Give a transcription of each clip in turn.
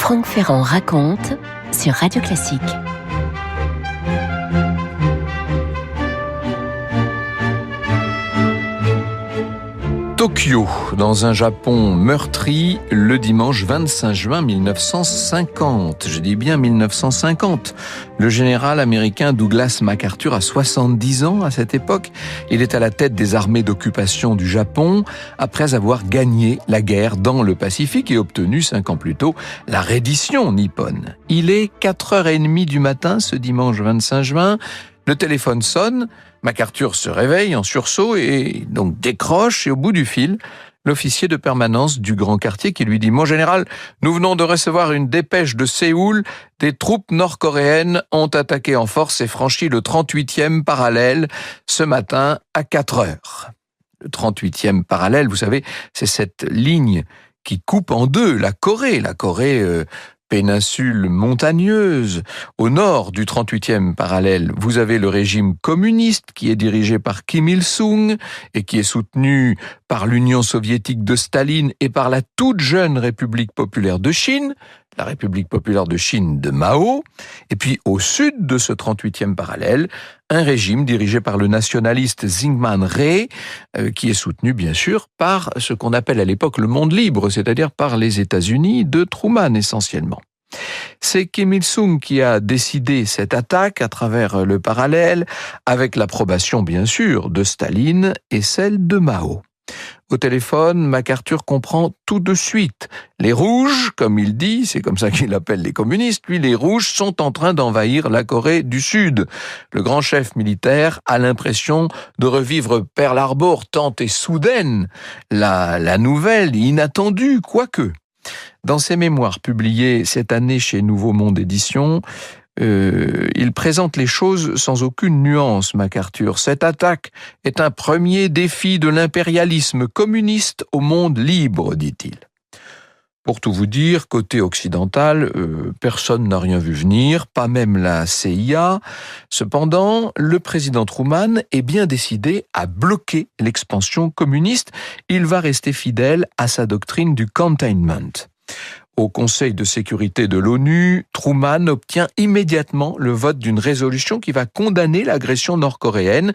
Franck Ferrand raconte sur Radio Classique. Tokyo, dans un Japon meurtri, le dimanche 25 juin 1950. Je dis bien 1950. Le général américain Douglas MacArthur a 70 ans à cette époque. Il est à la tête des armées d'occupation du Japon après avoir gagné la guerre dans le Pacifique et obtenu 5 ans plus tôt la reddition nippone. Il est 4h30 du matin ce dimanche 25 juin. Le téléphone sonne, MacArthur se réveille en sursaut et donc décroche et au bout du fil, l'officier de permanence du grand quartier qui lui dit « Mon général, nous venons de recevoir une dépêche de Séoul. Des troupes nord-coréennes ont attaqué en force et franchi le 38e parallèle ce matin à 4 heures. » Le 38e parallèle, vous savez, c'est cette ligne qui coupe en deux la Corée. Péninsule montagneuse. Au nord du 38e parallèle, vous avez le régime communiste qui est dirigé par Kim Il-sung et qui est soutenu par l'Union soviétique de Staline et par la toute jeune République populaire de Chine, la République populaire de Chine de Mao. Et puis au sud de ce 38e parallèle, un régime dirigé par le nationaliste Syngman Rhee, qui est soutenu bien sûr par ce qu'on appelle à l'époque le monde libre, c'est-à-dire par les États-Unis de Truman essentiellement. C'est Kim Il-sung qui a décidé cette attaque à travers le parallèle, avec l'approbation bien sûr de Staline et celle de Mao. Au téléphone, MacArthur comprend tout de suite. Les rouges, comme il dit, c'est comme ça qu'il appelle les communistes, lui, les rouges sont en train d'envahir la Corée du Sud. Le grand chef militaire a l'impression de revivre Pearl Harbor tant est soudaine la nouvelle, inattendue, quoique. Dans ses mémoires publiés cette année chez Nouveau Monde Éditions, il présente les choses sans aucune nuance, MacArthur. Cette attaque est un premier défi de l'impérialisme communiste au monde libre, dit-il. Pour tout vous dire, côté occidental, personne n'a rien vu venir, pas même la CIA. Cependant, le président Truman est bien décidé à bloquer l'expansion communiste. Il va rester fidèle à sa doctrine du containment. Au Conseil de sécurité de l'ONU, Truman obtient immédiatement le vote d'une résolution qui va condamner l'agression nord-coréenne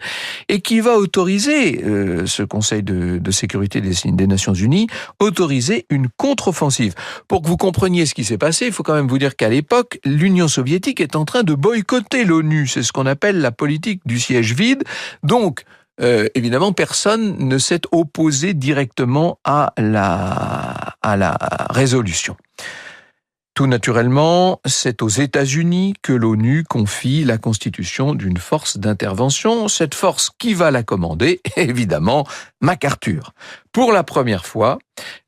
et qui va autoriser, ce Conseil de sécurité des Nations Unies, autoriser une contre-offensive. Pour que vous compreniez ce qui s'est passé, il faut quand même vous dire qu'à l'époque, l'Union soviétique est en train de boycotter l'ONU. C'est ce qu'on appelle la politique du siège vide. Donc, évidemment, personne ne s'est opposé directement à la résolution. Tout naturellement, c'est aux États-Unis que l'ONU confie la constitution d'une force d'intervention. Cette force, qui va la commander? Évidemment, MacArthur. Pour la première fois,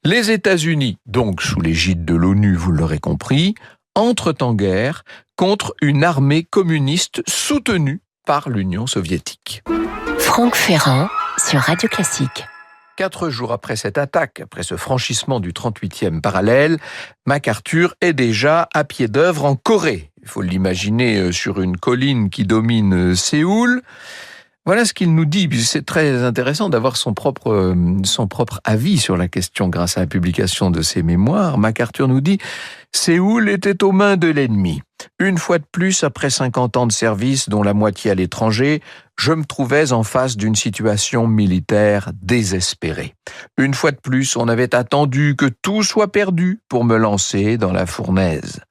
les États-Unis, donc sous l'égide de l'ONU, vous l'aurez compris, entrent en guerre contre une armée communiste soutenue par l'Union soviétique. Franck Ferrand sur Radio Classique. 4 jours après cette attaque, après ce franchissement du 38e parallèle, MacArthur est déjà à pied d'œuvre en Corée. Il faut l'imaginer sur une colline qui domine Séoul. Voilà ce qu'il nous dit. C'est très intéressant d'avoir son propre avis sur la question grâce à la publication de ses mémoires. MacArthur nous dit « Séoul était aux mains de l'ennemi. Une fois de plus, après 50 ans de service, dont la moitié à l'étranger, je me trouvais en face d'une situation militaire désespérée. Une fois de plus, on avait attendu que tout soit perdu pour me lancer dans la fournaise.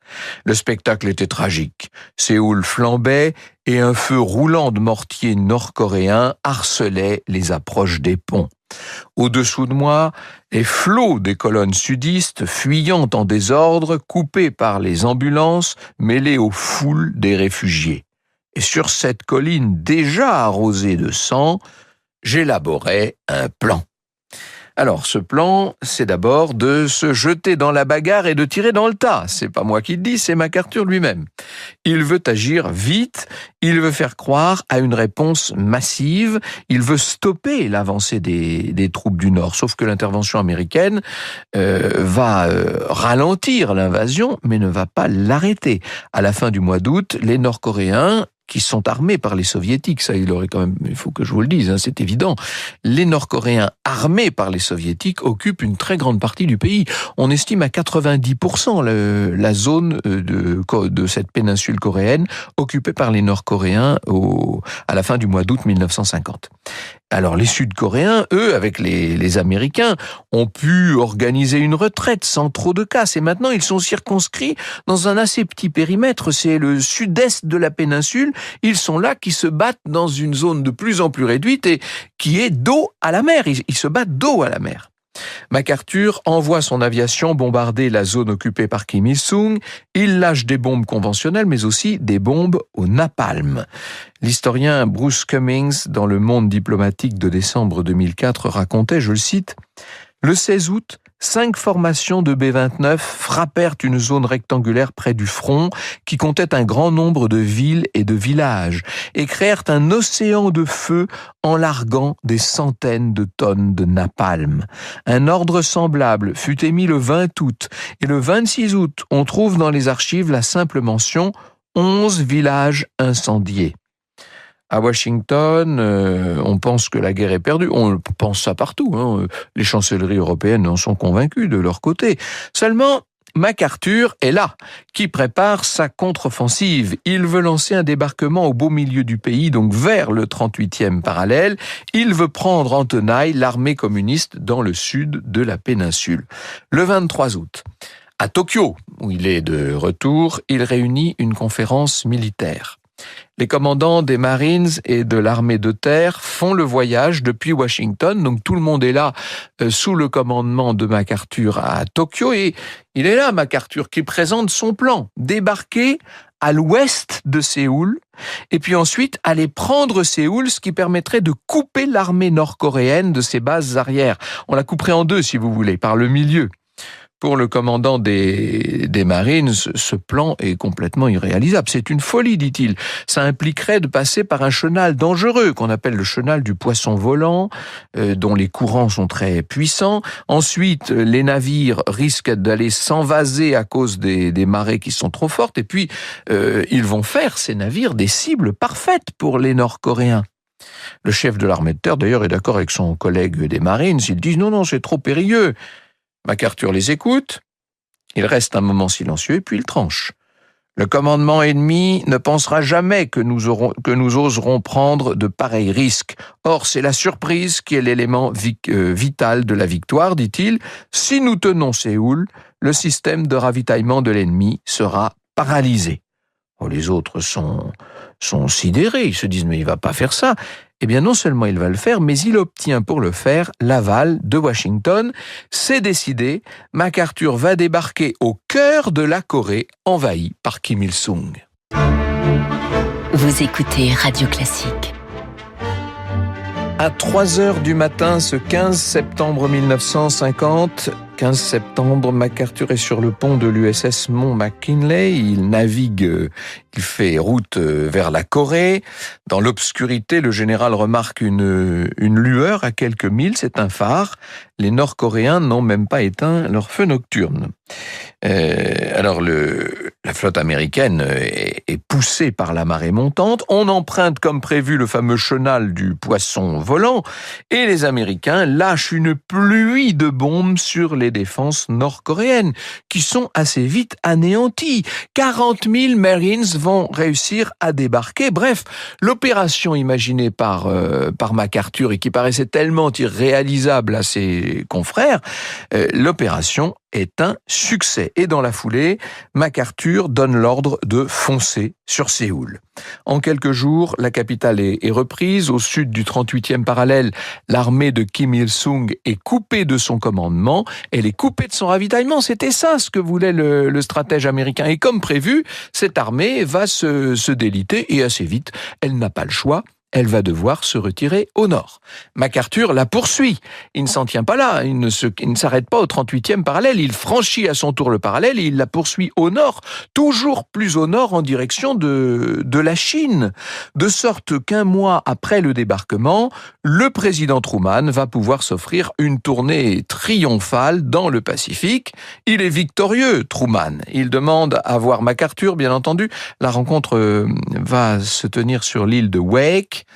Le spectacle était tragique. Séoul flambait et un feu roulant de mortiers nord-coréens harcelait les approches des ponts. Au-dessous de moi, les flots des colonnes sudistes, fuyant en désordre, coupés par les ambulances, mêlés aux foules des réfugiés. Et sur cette colline déjà arrosée de sang, j'élaborais un plan. Alors, ce plan, c'est d'abord de se jeter dans la bagarre et de tirer dans le tas. C'est pas moi qui le dis, c'est MacArthur lui-même. Il veut agir vite, il veut faire croire à une réponse massive, il veut stopper l'avancée des troupes du Nord. Sauf que l'intervention américaine va ralentir l'invasion, mais ne va pas l'arrêter. À la fin du mois d'août, les Nord-Coréens, qui sont armés par les soviétiques. Ça, il faut que je vous le dise, c'est évident. Les Nord-Coréens armés par les soviétiques occupent une très grande partie du pays. On estime à 90% la zone de cette péninsule coréenne occupée par les Nord-Coréens à la fin du mois d'août 1950. Alors les Sud-Coréens, eux, avec les Américains, ont pu organiser une retraite sans trop de casse. Et maintenant, ils sont circonscrits dans un assez petit périmètre. C'est le sud-est de la péninsule. Ils sont là qui se battent dans une zone de plus en plus réduite et qui est dos à la mer. Ils se battent dos à la mer. MacArthur envoie son aviation bombarder la zone occupée par Kim Il-sung. Il lâche des bombes conventionnelles, mais aussi des bombes au napalm. L'historien Bruce Cummings, dans Le Monde diplomatique de décembre 2004, racontait, je le cite, « Le 16 août, 5 formations de B-29 frappèrent une zone rectangulaire près du front qui comptait un grand nombre de villes et de villages et créèrent un océan de feu en larguant des centaines de tonnes de napalm. Un ordre semblable fut émis le 20 août et le 26 août, on trouve dans les archives la simple mention « 11 villages incendiés ». À Washington, on pense que la guerre est perdue. On pense ça partout. Les chancelleries européennes en sont convaincues de leur côté. Seulement, MacArthur est là, qui prépare sa contre-offensive. Il veut lancer un débarquement au beau milieu du pays, donc vers le 38e parallèle. Il veut prendre en tenaille l'armée communiste dans le sud de la péninsule. Le 23 août, à Tokyo, où il est de retour, il réunit une conférence militaire. Les commandants des Marines et de l'armée de terre font le voyage depuis Washington, donc tout le monde est là sous le commandement de MacArthur à Tokyo, et il est là, MacArthur, qui présente son plan, débarquer à l'ouest de Séoul, et puis ensuite aller prendre Séoul, ce qui permettrait de couper l'armée nord-coréenne de ses bases arrières. On la couperait en deux, si vous voulez, par le milieu. Pour le commandant des Marines, ce plan est complètement irréalisable. C'est une folie, dit-il. Ça impliquerait de passer par un chenal dangereux, qu'on appelle le chenal du poisson volant, dont les courants sont très puissants. Ensuite, les navires risquent d'aller s'envaser à cause des marées qui sont trop fortes. Et puis, ils vont faire, ces navires, des cibles parfaites pour les Nord-Coréens. Le chef de l'armée de terre, d'ailleurs, est d'accord avec son collègue des Marines. Ils disent « Non, c'est trop périlleux ». MacArthur les écoute, il reste un moment silencieux et puis il tranche. Le commandement ennemi ne pensera jamais que nous oserons prendre de pareils risques. Or, c'est la surprise qui est l'élément vital de la victoire, dit-il. Si nous tenons Séoul, le système de ravitaillement de l'ennemi sera paralysé. Oh, les autres sont sidérés, ils se disent « mais il va pas faire ça ». Eh bien, non seulement il va le faire, mais il obtient pour le faire l'aval de Washington. C'est décidé, MacArthur va débarquer au cœur de la Corée, envahie par Kim Il-sung. Vous écoutez Radio Classique. À 3h du matin, ce 15 septembre 1950, 15 septembre, MacArthur est sur le pont de l'USS Mont McKinley. Il navigue, il fait route vers la Corée. Dans l'obscurité, le général remarque une lueur à quelques milles. C'est un phare. Les Nord-Coréens n'ont même pas éteint leur feu nocturne. Alors, la flotte américaine est poussée par la marée montante. On emprunte comme prévu le fameux chenal du poisson volant. Et les Américains lâchent une pluie de bombes sur les défenses nord-coréennes, qui sont assez vite anéanties. 40 000 Marines vont réussir à débarquer. Bref, l'opération imaginée par MacArthur et qui paraissait tellement irréalisable à ses confrères, l'opération est un succès. Et dans la foulée, MacArthur donne l'ordre de foncer sur Séoul. En quelques jours, la capitale est reprise. Au sud du 38e parallèle, l'armée de Kim Il-sung est coupée de son commandement. Elle est coupée de son ravitaillement. C'était ça ce que voulait le stratège américain. Et comme prévu, cette armée va se déliter et assez vite, elle n'a pas le choix. elle va devoir se retirer au nord. MacArthur la poursuit. Il ne s'en tient pas là. Il ne s'arrête pas au 38e parallèle. Il franchit à son tour le parallèle et il la poursuit au nord, toujours plus au nord en direction de la Chine. De sorte qu'un mois après le débarquement, le président Truman va pouvoir s'offrir une tournée triomphale dans le Pacifique. Il est victorieux, Truman. Il demande à voir MacArthur, bien entendu. La rencontre va se tenir sur l'île de Wake.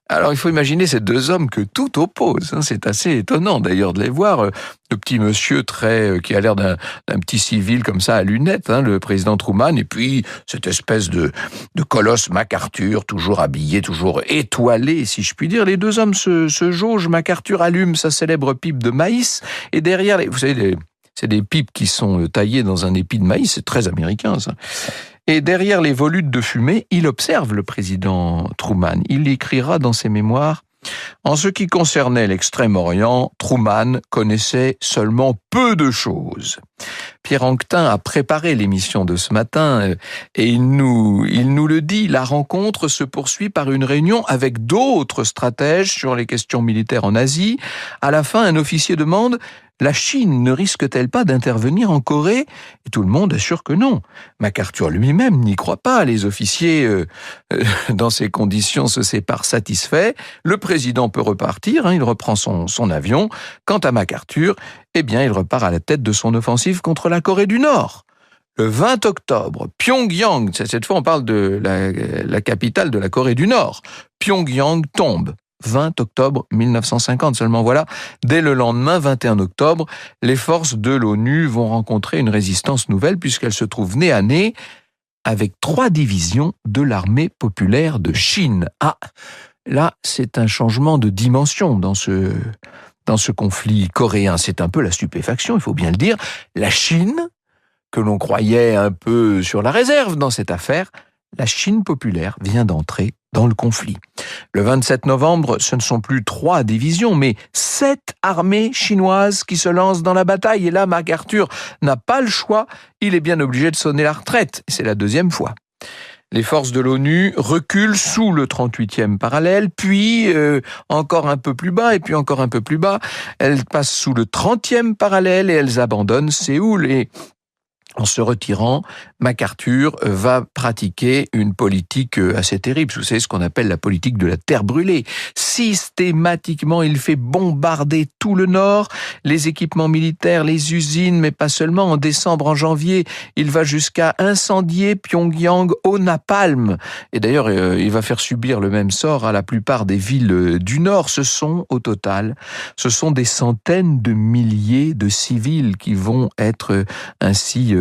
Alors, il faut imaginer ces deux hommes que tout oppose. C'est assez étonnant, d'ailleurs, de les voir. Le petit monsieur qui a l'air d'un petit civil comme ça à lunettes, le président Truman, et puis cette espèce de colosse MacArthur, toujours habillé, toujours étoilé, si je puis dire. Les deux hommes se jaugent. MacArthur allume sa célèbre pipe de maïs, et derrière, vous savez, c'est des pipes qui sont taillées dans un épi de maïs. C'est très américain, ça. Et derrière les volutes de fumée, il observe le président Truman. Il écrira dans ses mémoires: en ce qui concernait l'Extrême-Orient, Truman connaissait seulement peu de choses. Pierre Anquetin a préparé l'émission de ce matin et il nous le dit, la rencontre se poursuit par une réunion avec d'autres stratèges sur les questions militaires en Asie. À la fin, un officier demande: la Chine ne risque-t-elle pas d'intervenir en Corée? Et tout le monde assure que non. MacArthur lui-même n'y croit pas. Les officiers, dans ces conditions, se séparent satisfaits. Le président peut repartir, il reprend son avion. Quant à MacArthur, il repart à la tête de son offensive contre la Corée du Nord. Le 20 octobre, Pyongyang, cette fois on parle de la capitale de la Corée du Nord, Pyongyang tombe. 20 octobre 1950. Seulement voilà, dès le lendemain, 21 octobre, les forces de l'ONU vont rencontrer une résistance nouvelle puisqu'elles se trouvent nez à nez avec 3 divisions de l'armée populaire de Chine. Ah, là, c'est un changement de dimension dans ce conflit coréen. C'est un peu la stupéfaction, il faut bien le dire. La Chine, que l'on croyait un peu sur la réserve dans cette affaire, la Chine populaire vient d'entrer dans le conflit. Le 27 novembre, ce ne sont plus 3 divisions, mais 7 armées chinoises qui se lancent dans la bataille. Et là, MacArthur n'a pas le choix, il est bien obligé de sonner la retraite. C'est la 2e fois. Les forces de l'ONU reculent sous le 38e parallèle, puis encore un peu plus bas, et puis encore un peu plus bas. Elles passent sous le 30e parallèle et elles abandonnent Séoul. Et en se retirant, MacArthur va pratiquer une politique assez terrible. Vous savez ce qu'on appelle la politique de la terre brûlée. Systématiquement, il fait bombarder tout le nord, les équipements militaires, les usines, mais pas seulement. En décembre, en janvier, il va jusqu'à incendier Pyongyang au napalm. Et d'ailleurs, il va faire subir le même sort à la plupart des villes du nord. Au total, ce sont des centaines de milliers de civils qui vont être ainsi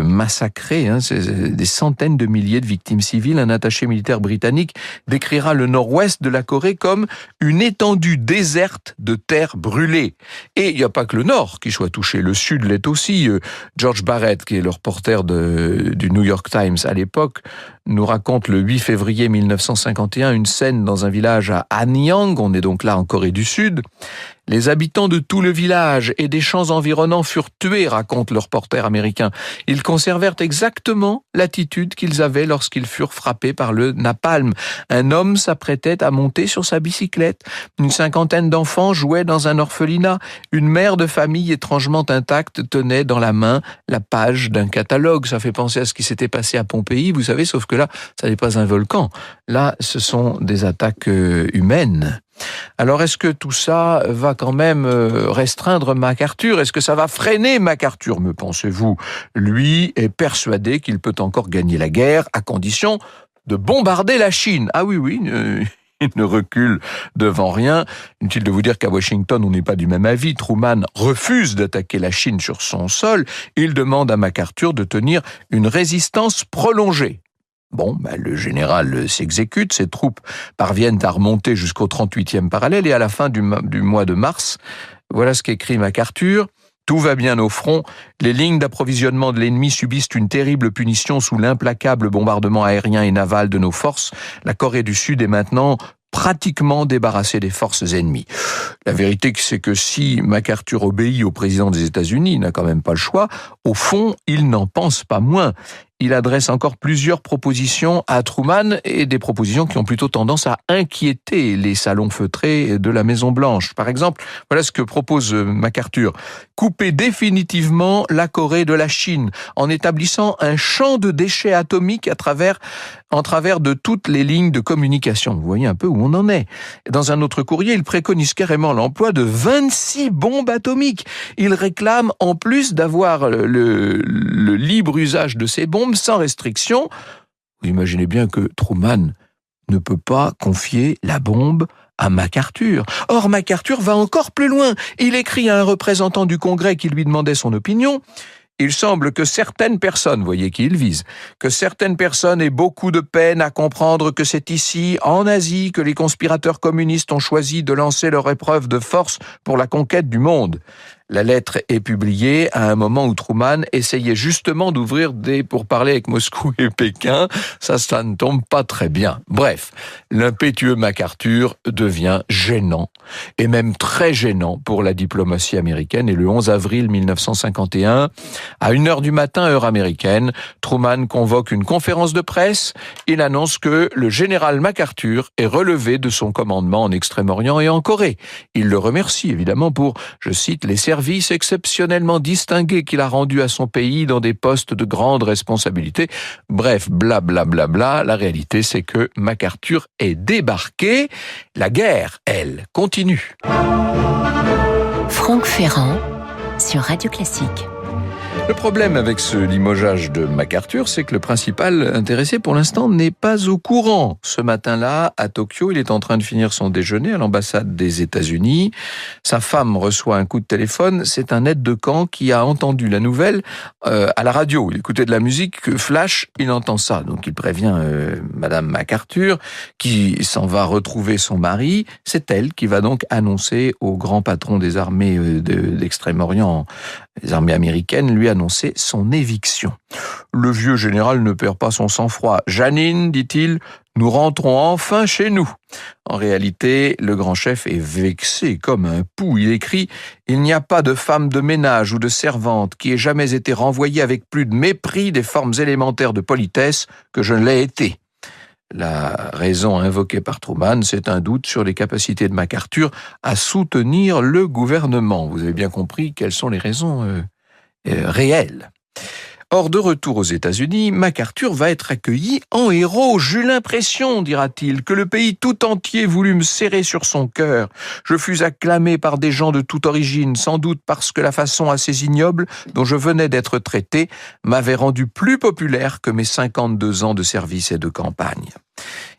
massacrés, c'est des centaines de milliers de victimes civiles. Un attaché militaire britannique décrira le nord-ouest de la Corée comme une étendue déserte de terre brûlée. Et il n'y a pas que le nord qui soit touché, le sud l'est aussi. George Barrett, qui est le reporter du New York Times à l'époque, nous raconte le 8 février 1951 une scène dans un village à Anyang, on est donc là en Corée du Sud. Les habitants de tout le village et des champs environnants furent tués, raconte le reporter américain. Ils conservèrent exactement l'attitude qu'ils avaient lorsqu'ils furent frappés par le napalm. Un homme s'apprêtait à monter sur sa bicyclette. Une 50aine d'enfants jouaient dans un orphelinat. Une mère de famille étrangement intacte tenait dans la main la page d'un catalogue. Ça fait penser à ce qui s'était passé à Pompéi, vous savez, sauf que là, ça n'est pas un volcan. Là, ce sont des attaques humaines. Alors, est-ce que tout ça va quand même restreindre MacArthur? Est-ce que ça va freiner MacArthur, me pensez-vous? Lui est persuadé qu'il peut encore gagner la guerre à condition de bombarder la Chine. Ah oui, il ne recule devant rien. Inutile de vous dire qu'à Washington, on n'est pas du même avis. Truman refuse d'attaquer la Chine sur son sol. Il demande à MacArthur de tenir une résistance prolongée. Bon, le général s'exécute, ses troupes parviennent à remonter jusqu'au 38e parallèle et à la fin du mois de mars, voilà ce qu'écrit MacArthur. Tout va bien au front, les lignes d'approvisionnement de l'ennemi subissent une terrible punition sous l'implacable bombardement aérien et naval de nos forces. La Corée du Sud est maintenant pratiquement débarrassée des forces ennemies. La vérité, c'est que si MacArthur obéit au président des États-Unis, il n'a quand même pas le choix, au fond, il n'en pense pas moins. il adresse encore plusieurs propositions à Truman et des propositions qui ont plutôt tendance à inquiéter les salons feutrés de la Maison-Blanche. Par exemple, voilà ce que propose MacArthur. Couper définitivement la Corée de la Chine en établissant un champ de déchets atomiques en travers de toutes les lignes de communication. Vous voyez un peu où on en est. Dans un autre courrier, il préconise carrément l'emploi de 26 bombes atomiques. Il réclame en plus d'avoir le libre usage de ces bombes sans restriction. Vous imaginez bien que Truman ne peut pas confier la bombe à MacArthur. Or, MacArthur va encore plus loin. Il écrit à un représentant du Congrès qui lui demandait son opinion. Il semble que certaines personnes, voyez qui il vise, que certaines personnes aient beaucoup de peine à comprendre que c'est ici, en Asie, que les conspirateurs communistes ont choisi de lancer leur épreuve de force pour la conquête du monde. La lettre est publiée à un moment où Truman essayait justement d'ouvrir des pourparlers avec Moscou et Pékin. Ça ne tombe pas très bien. Bref, l'impétueux MacArthur devient gênant, et même très gênant pour la diplomatie américaine. Et le 11 avril 1951, à 1h du matin, heure américaine, Truman convoque une conférence de presse. Il annonce que le général MacArthur est relevé de son commandement en Extrême-Orient et en Corée. Il le remercie évidemment pour, je cite, les services exceptionnellement distingués qu'il a rendus à son pays dans des postes de grande responsabilité. Bref, blablabla. La réalité, c'est que MacArthur est débarqué. La guerre, elle, continue. Franck Ferrand sur Radio Classique. Le problème avec ce limogeage de MacArthur, c'est que le principal intéressé pour l'instant n'est pas au courant. Ce matin-là, à Tokyo, il est en train de finir son déjeuner à l'ambassade des États-Unis. Sa femme reçoit un coup de téléphone. C'est un aide de camp qui a entendu la nouvelle à la radio. Il écoutait de la musique, flash, il entend ça. Donc il prévient Madame MacArthur qui s'en va retrouver son mari. C'est elle qui va donc annoncer au grand patron des armées d'Extrême-Orient, les armées américaines, lui annoncer son éviction. Le vieux général ne perd pas son sang-froid. « Janine, dit-il, nous rentrons enfin chez nous. » En réalité, le grand chef est vexé comme un pou. Il écrit « Il n'y a pas de femme de ménage ou de servante qui ait jamais été renvoyée avec plus de mépris des formes élémentaires de politesse que je ne l'ai été. » La raison invoquée par Truman, c'est un doute sur les capacités de MacArthur à soutenir le gouvernement. Vous avez bien compris quelles sont les raisons réelles. Or, de retour aux États-Unis, MacArthur va être accueilli en héros. J'eus l'impression, dira-t-il, que le pays tout entier voulut me serrer sur son cœur. Je fus acclamé par des gens de toute origine, sans doute parce que la façon assez ignoble dont je venais d'être traité m'avait rendu plus populaire que mes 52 ans de service et de campagne.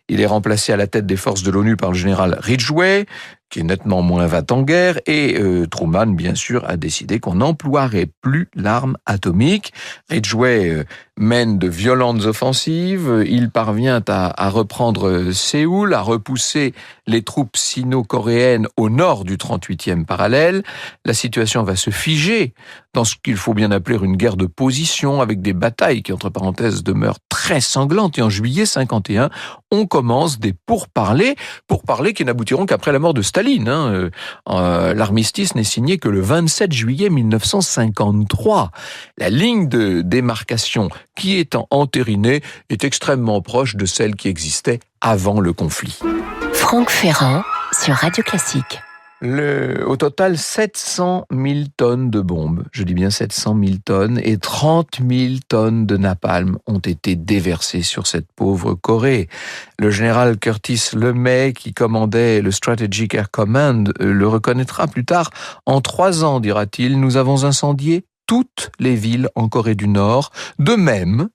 Il est remplacé à la tête des forces de l'ONU par le général Ridgway, qui est nettement moins va-t-en-guerre, et Truman, bien sûr, a décidé qu'on n'emploierait plus l'arme atomique. Ridgway mène de violentes offensives, il parvient à reprendre Séoul, à repousser les troupes sino-coréennes au nord du 38e parallèle. La situation va se figer dans ce qu'il faut bien appeler une guerre de position, avec des batailles qui, entre parenthèses, demeurent très sanglantes. Et en juillet 51, on commence des pourparlers qui n'aboutiront qu'après la mort de Staline. L'armistice n'est signé que le 27 juillet 1953. La ligne de démarcation qui est entérinée est extrêmement proche de celle qui existait avant le conflit. Franck Ferrand sur Radio Classique. Au total, 700 000 tonnes de bombes, je dis bien 700 000 tonnes, et 30 000 tonnes de napalm ont été déversées sur cette pauvre Corée. Le général Curtis LeMay, qui commandait le Strategic Air Command, le reconnaîtra plus tard. En 3 ans, dira-t-il, nous avons incendié toutes les villes en Corée du Nord, de même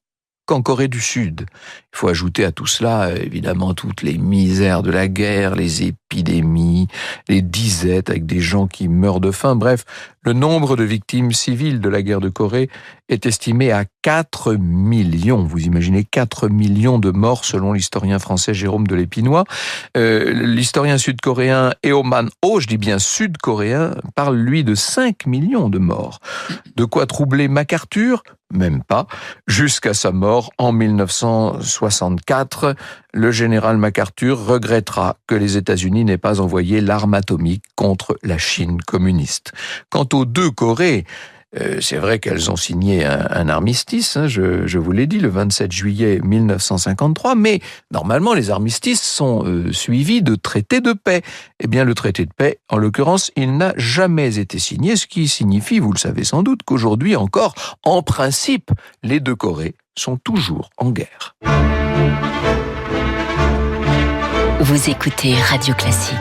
qu'en Corée du Sud. Il faut ajouter à tout cela, évidemment, toutes les misères de la guerre, les épidémies, les disettes avec des gens qui meurent de faim. Bref, le nombre de victimes civiles de la guerre de Corée est estimé à 4 millions. Vous imaginez 4 millions de morts selon l'historien français Jérôme de l'Épinois. L'historien sud-coréen Eoman Oh, je dis bien sud-coréen, parle lui de 5 millions de morts. De quoi troubler MacArthur ? Même pas. Jusqu'à sa mort en 1964, le général MacArthur regrettera que les États-Unis n'aient pas envoyé l'arme atomique contre la Chine communiste. Quant aux 2 Corées, C'est vrai qu'elles ont signé un armistice, hein, je vous l'ai dit, le 27 juillet 1953, mais normalement les armistices sont suivis de traités de paix. Eh bien le traité de paix, en l'occurrence, il n'a jamais été signé, ce qui signifie, vous le savez sans doute, qu'aujourd'hui encore, en principe, les deux Corées sont toujours en guerre. Vous écoutez Radio Classique.